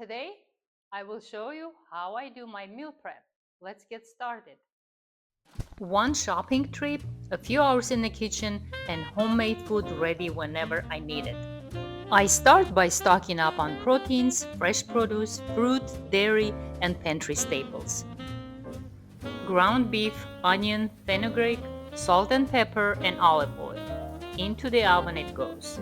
Today, I will show you how I do my meal prep. Let's get started. One shopping trip, a few hours in the kitchen, and homemade food ready whenever I need it. I start by stocking up on proteins, fresh produce, fruit, dairy, and pantry staples. Ground beef, onion, fenugreek, salt and pepper, and olive oil. Into the oven it goes.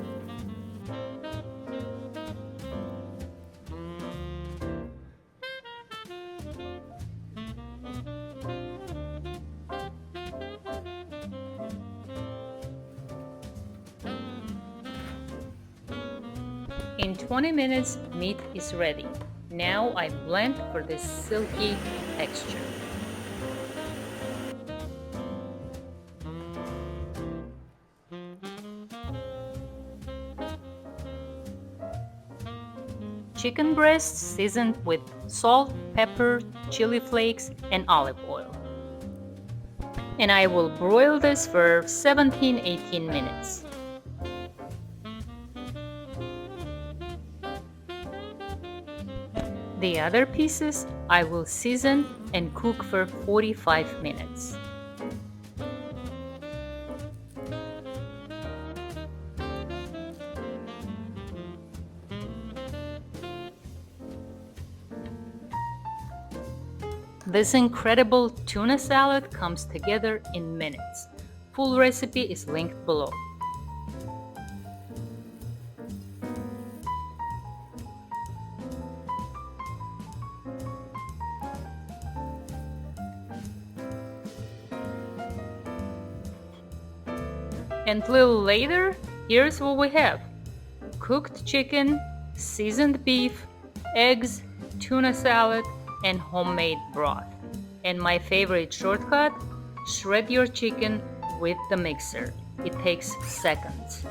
In 20 minutes, meat is ready. Now I blend for this silky texture. Chicken breast seasoned with salt, pepper, chili flakes, and olive oil. And I will broil this for 17-18 minutes. The other pieces I will season and cook for 45 minutes. This incredible tuna salad comes together in minutes. Full recipe is linked below. And a little later, here's what we have: cooked chicken, seasoned beef, eggs, tuna salad, and homemade broth. And my favorite shortcut, shred your chicken with the mixer. It takes seconds.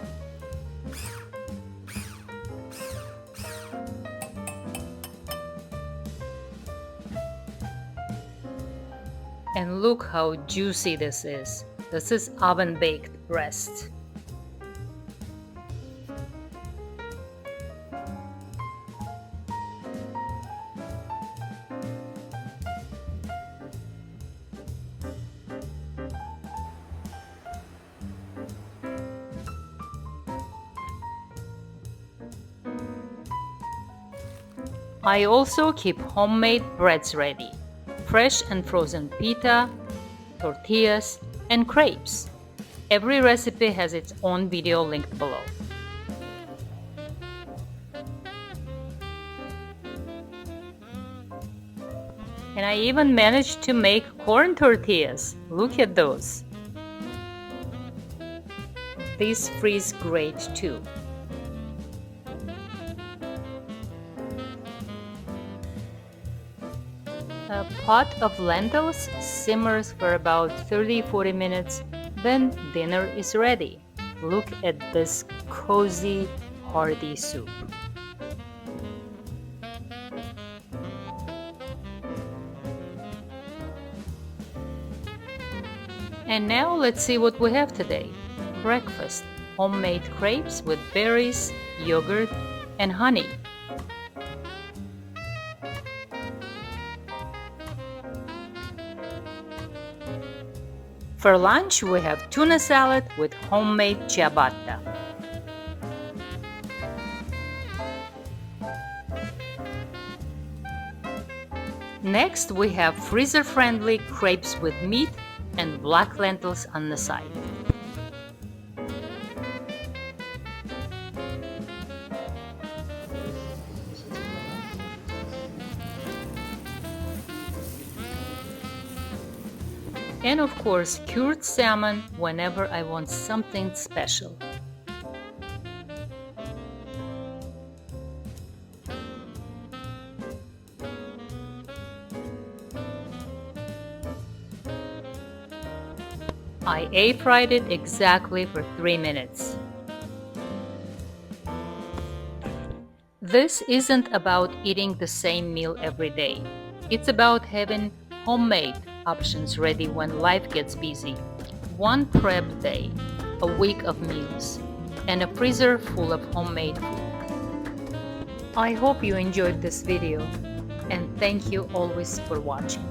And look how juicy this is. This is oven-baked breast. I also keep homemade breads ready: fresh and frozen pita, tortillas, and crepes. Every recipe has its own video linked below. And I even managed to make corn tortillas. Look at those. These freeze great too. A pot of lentils simmers for about 30-40 minutes, then dinner is ready. Look at this cozy, hearty soup. And now let's see what we have today. Breakfast: homemade crepes with berries, yogurt, and honey. For lunch, we have tuna salad with homemade ciabatta. Next, we have freezer-friendly crepes with meat and black lentils on the side. And of course, cured salmon whenever I want something special. I air-fried it exactly for 3 minutes. This isn't about eating the same meal every day. It's about having homemade options ready when life gets busy. One prep day, a week of meals, and a freezer full of homemade food. I hope you enjoyed this video, and thank you always for watching.